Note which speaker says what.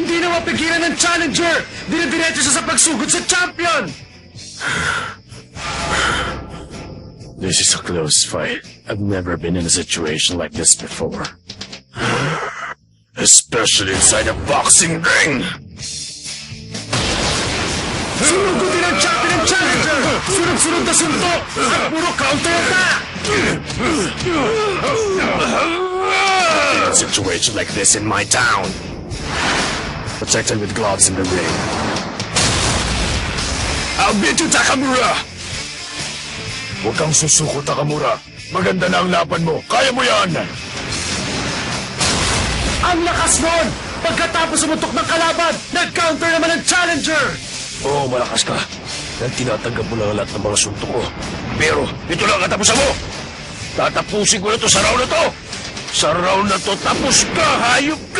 Speaker 1: Hindi na mapigilan ng challenger! Dire-diretso siya sa pagsugod sa champion!
Speaker 2: This is a close fight. I've never been in a situation like this before. Especially inside a boxing ring!
Speaker 1: Sunugutin ang champion ng challenger! Sunod-sunod na suntok! At puro counter-attack!
Speaker 2: In a situation like this in my town. Protected with gloves in the ring. I'll beat you, Takamura!
Speaker 3: Huwag kang susuko, Takamura. Maganda na ang laban mo. Kaya mo yan!
Speaker 1: Ang lakas nun! Pagkatapos sumutok ng kalaban, nag-counter naman ang challenger!
Speaker 3: Oo, malakas ka. Dahil tinatanggap mo lang lahat ng mga suntok ko. Pero, ito lang katapusan mo! Tatapusin ko na to sa round na to! Sa round na to, tapos ka! Hayop ka!